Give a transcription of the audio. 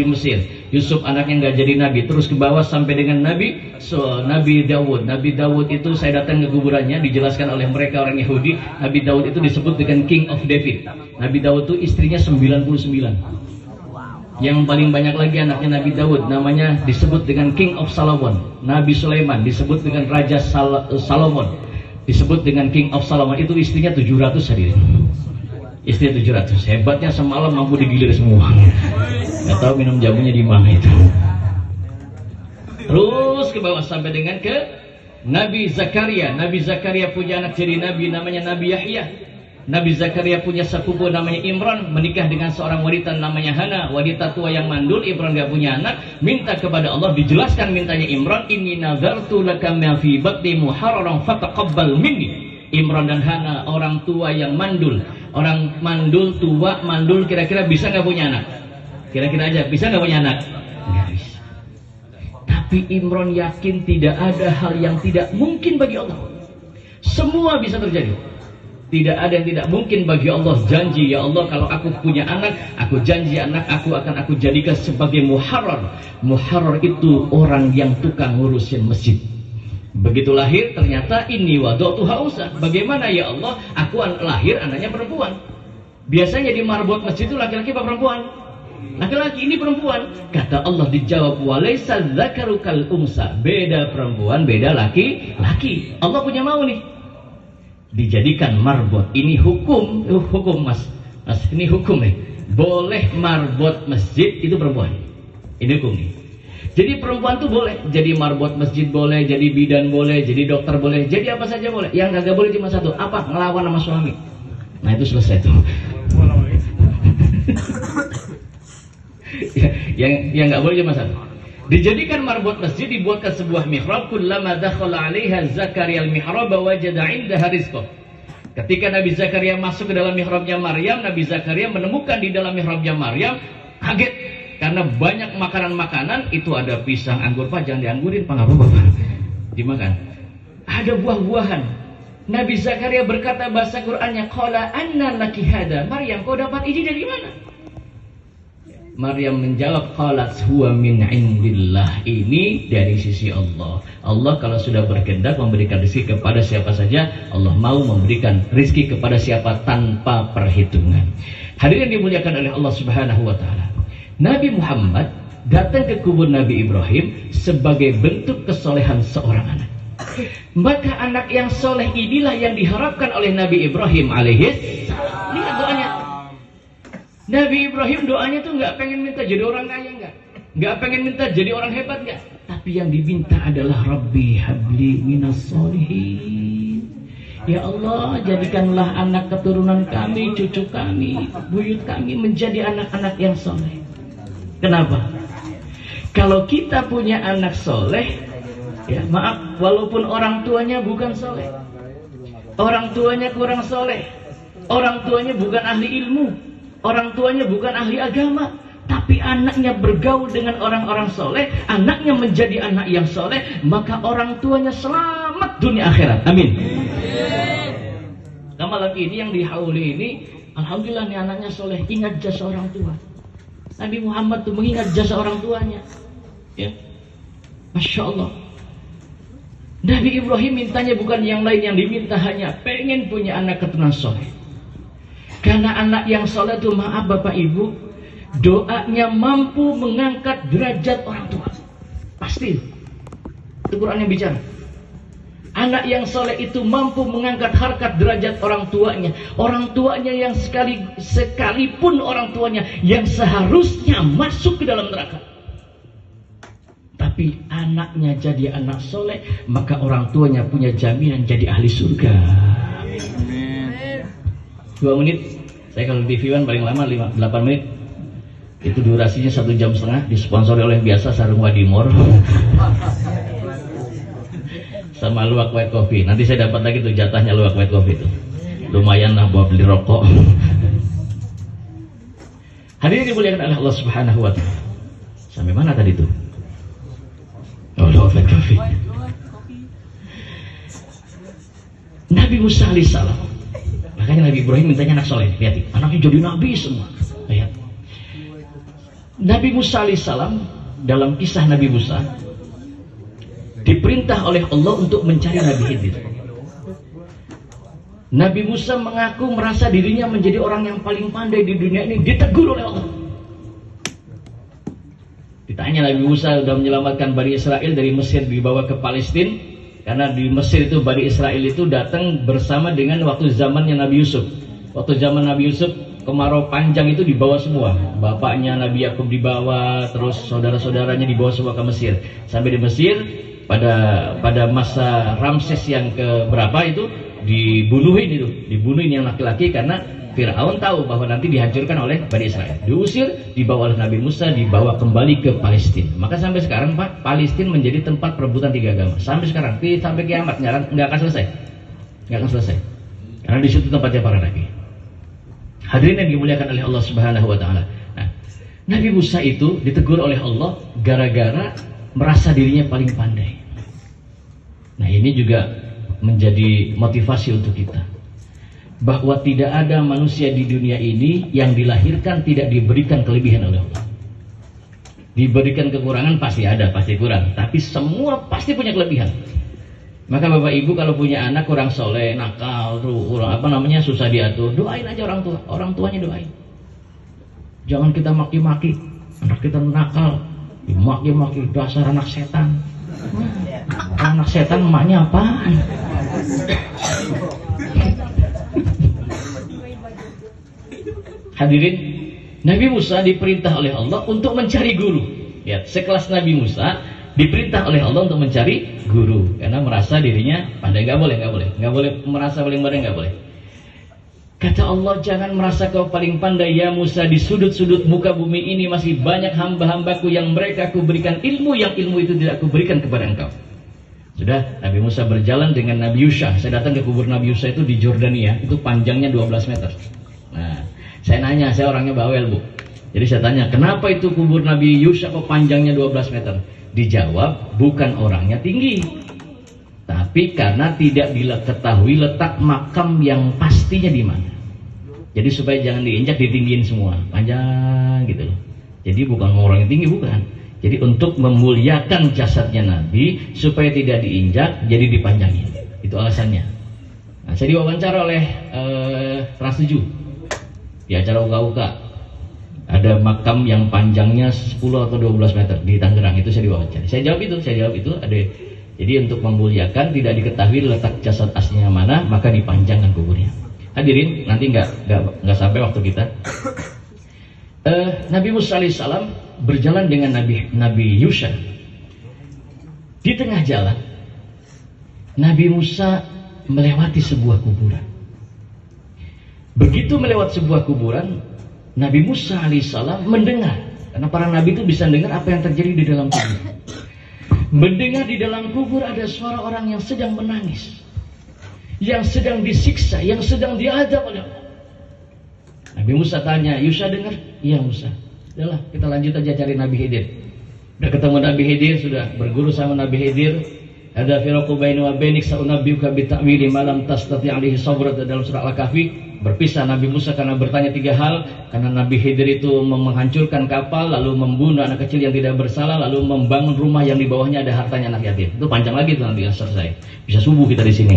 di Mesir. Yusuf anaknya nggak jadi nabi, terus ke bawah sampai dengan Nabi Daud. Nabi Daud itu saya datang ke kuburannya, dijelaskan oleh mereka orang Yahudi, Nabi Daud itu disebut dengan King of David. Nabi Daud itu istrinya 99. Yang paling banyak lagi anaknya Nabi Daud, namanya disebut dengan King of Solomon. Nabi Sulaiman disebut dengan Raja Salomon, disebut dengan King of Solomon. Itu istrinya 700 hadirin. Istrinya 700. Hebatnya semalam mampu digilir semua. Nggak tahu minum jamunya di mana itu. Terus ke bawah sampai dengan ke Nabi Zakaria. Nabi Zakaria punya anak jadi nabi namanya Nabi Yahya. Nabi Zakaria punya sepupu namanya Imran, menikah dengan seorang wanita namanya Hana, wanita tua yang mandul. Imran gak punya anak, minta kepada Allah, dijelaskan mintanya Imran, inni nazartu laka ma fi batni muharraran fataqabbal minni. Imran dan Hana orang tua yang mandul, orang mandul tua mandul, kira-kira bisa nggak punya anak? Kira-kira aja bisa nggak punya anak? Nggak bisa. Tapi Imran yakin tidak ada hal yang tidak mungkin bagi Allah. Semua bisa terjadi. Tidak ada yang tidak mungkin bagi Allah. Janji, ya Allah, kalau aku punya anak, aku janji anak aku akan aku jadikan sebagai muharrar. Muharrar itu orang yang tukang ngurusin masjid. Begitu lahir ternyata ini wada'tuha unsa. Bagaimana ya Allah, aku lahir anaknya perempuan. Biasanya di marbot masjid itu laki-laki apa perempuan? Laki-laki, ini perempuan. Kata Allah, dijawab walaysa dzakaru kal unsa. Beda perempuan, beda laki-laki. Allah punya mau nih. Dijadikan marbot. Ini hukum, hukum mas, ini hukum nih. Boleh marbot masjid itu perempuan. Ini hukum nih. Jadi perempuan tuh boleh jadi marbot masjid, boleh jadi bidan, boleh jadi dokter, boleh jadi apa saja boleh. Yang kagak boleh cuma satu, apa? Ngelawan sama suami. Nah itu selesai tuh. yang nggak boleh cuma satu. Dijadikan marbot masjid, dibuatkan sebuah mihrab. Kullama dakhala 'alaiha Zakaria al-mihrab wajada 'indaha rizqa. Ketika Nabi Zakaria masuk ke dalam mihrabnya Maryam, Nabi Zakaria menemukan di dalam mihrabnya Maryam, kaget karena banyak makanan-makanan. Itu ada pisang, anggur, jangan dianggurin, Pak, apa Bapak? Dimakan. Ada buah-buahan. Nabi Zakaria berkata bahasa Qur'annya, qala anna laki hada. Maryam, kau dapat ini dari mana? Maryam menjawab, qalat huwa min indillah. Ini dari sisi Allah. Allah kalau sudah berkehendak memberikan rezeki kepada siapa saja, Allah mau memberikan rezeki kepada siapa tanpa perhitungan. Hadirin dimuliakan oleh Allah Subhanahu wa taala. Nabi Muhammad datang ke kubur Nabi Ibrahim sebagai bentuk kesolehan seorang anak. Maka anak yang soleh inilah yang diharapkan oleh Nabi Ibrahim alaihis. Lihat doanya. Nabi Ibrahim doanya tuh nggak pengen minta jadi orang kaya, nggak pengen minta jadi orang hebat, nggak. Tapi yang diminta adalah Rabbi habli minas solihin. Ya Allah, jadikanlah anak keturunan kami, cucu kami, buyut kami menjadi anak-anak yang soleh. Kenapa? Kalau kita punya anak soleh, ya maaf, walaupun orang tuanya bukan soleh, orang tuanya kurang soleh, orang tuanya bukan ahli ilmu, orang tuanya bukan ahli agama, tapi anaknya bergaul dengan orang-orang soleh, anaknya menjadi anak yang soleh, maka orang tuanya selamat dunia akhirat. Amin. Sama lagi ini yang dihauli ini, alhamdulillah nih anaknya soleh, ingat jasa orang tua. Nabi Muhammad tuh mengingat jasa orang tuanya, ya, masya Allah. Nabi Ibrahim mintanya bukan yang lain, yang diminta hanya pengen punya anak keturunan soleh. Karena anak yang soleh itu, maaf Bapak Ibu, doanya mampu mengangkat derajat orang tua. Pasti. Itu Quran yang bicara. Anak yang soleh itu mampu mengangkat harkat derajat orang tuanya. Orang tuanya yang sekalipun orang tuanya yang seharusnya masuk ke dalam neraka. Tapi anaknya jadi anak soleh, maka orang tuanya punya jaminan jadi ahli surga. 2 menit. Saya kalau di TV One paling lama 8 menit. Itu durasinya 1,5 jam, disponsori oleh biasa Sarung Wadimor sama Luwak White Coffee. Nanti saya dapat lagi tuh jatahnya Luwak White Coffee itu. Lumayan lah buat beli rokok. Hadirin dimuliakan oleh Allah Subhanahu wa taala. Sampai mana tadi tuh? Oh, Luwak White Coffee. Nabi Musa alaihissalam. Makanya Nabi Ibrahim mintanya anak soleh. Lihat, anaknya jadi nabi semua. Lihat. Nabi Musa alaihissalam dalam kisah Nabi Musa diperintah oleh Allah untuk mencari Nabi Khidir. Nabi Musa mengaku merasa dirinya menjadi orang yang paling pandai di dunia ini, ditegur oleh Allah. Ditanya Nabi Musa sudah menyelamatkan Bani Israel dari Mesir dibawa ke Palestina, karena di Mesir itu Bani Israel itu datang bersama dengan waktu zamannya Nabi Yusuf. Waktu zaman Nabi Yusuf kemarau panjang itu dibawa semua, bapaknya Nabi Yakub dibawa, terus saudara-saudaranya dibawa semua ke Mesir. Sampai di Mesir pada masa Ramses yang keberapa itu dibunuhin yang laki-laki, karena Fir'aun tahu bahwa nanti dihancurkan oleh Bani Israel. Diusir, dibawa oleh Nabi Musa, dibawa kembali ke Palestina. Maka sampai sekarang Pak, Palestina menjadi tempat perebutan tiga agama. Sampai sekarang, sampai kiamat nggak akan selesai. Nggak akan selesai. Karena di situ tempatnya para nabi. Hadirin yang dimuliakan oleh Allah Subhanahu wa taala. Nah, Nabi Musa itu ditegur oleh Allah gara-gara merasa dirinya paling pandai. Nah, ini juga menjadi motivasi untuk kita, bahwa tidak ada manusia di dunia ini yang dilahirkan tidak diberikan kelebihan oleh Allah. Diberikan kekurangan pasti ada, pasti kurang, tapi semua pasti punya kelebihan. Maka Bapak Ibu kalau punya anak kurang soleh, nakal, kurang susah diatur, doain aja orang tuanya doain. Jangan kita maki-maki anak kita nakal, dimaki-maki, dasar anak setan. Anak setan emaknya apaan? Hadirin, Nabi Musa diperintah oleh Allah untuk mencari guru. Ya, sekelas Nabi Musa diperintah oleh Allah untuk mencari guru karena merasa dirinya pandai. Nggak boleh merasa paling pandai, nggak boleh. Kata Allah, jangan merasa kau paling pandai ya Musa, di sudut-sudut muka bumi ini masih banyak hamba-hambaku yang mereka aku berikan ilmu yang ilmu itu tidak aku berikan kepada engkau. Sudah, Nabi Musa berjalan dengan Nabi Yusha. Saya datang ke kubur Nabi Yusha itu di Jordania, itu panjangnya 12 meter. Nah, saya nanya, saya orangnya bawel Bu. Jadi saya tanya, kenapa itu kubur Nabi Yusha kok panjangnya 12 meter? Dijawab, bukan orangnya tinggi, tapi karena tidak diketahui letak makam yang pastinya di mana. Jadi supaya jangan diinjak, ditinggiin semua, panjang gitu loh. Jadi bukan orang yang tinggi, bukan. Jadi untuk memuliakan jasadnya Nabi supaya tidak diinjak, jadi dipanjangin. Itu alasannya. Nah, saya diwawancara oleh Trans 7 di acara uka-uka. Ada makam yang panjangnya 10 atau 12 meter di Tangerang, itu saya diwawancara. Saya jawab itu ada. Jadi untuk memuliakan tidak diketahui letak jasad aslinya mana, maka dipanjangkan kuburnya. Hadirin, nanti nggak sampai waktu kita. Nabi Musa alaihissalam berjalan dengan Nabi Yusha. Di tengah jalan, Nabi Musa melewati sebuah kuburan. Begitu melewati sebuah kuburan, Nabi Musa alaihissalam mendengar, karena para nabi itu bisa mendengar apa yang terjadi di dalam kubur. Mendengar di dalam kubur ada suara orang yang sedang menangis, yang sedang disiksa, yang sedang diadab oleh Allah. Nabi Musa tanya, Yusha dengar? Iya Musa. Udahlah, kita lanjut aja cari Nabi Khidir. Udah ketemu Nabi Khidir, sudah berguru sama Nabi Khidir. Ada firaqu baini wa bainik sa'unabbiuka bi ta'wili ma lam tastati' alaihi sabra, dalam surah Al-Kahfi. Berpisah Nabi Musa karena bertanya 3 hal. Karena Nabi Khidir itu menghancurkan kapal, lalu membunuh anak kecil yang tidak bersalah, lalu membangun rumah yang di bawahnya ada hartanya anak yatim. Itu panjang lagi tuh nanti yang selesai. Bisa subuh kita di sini.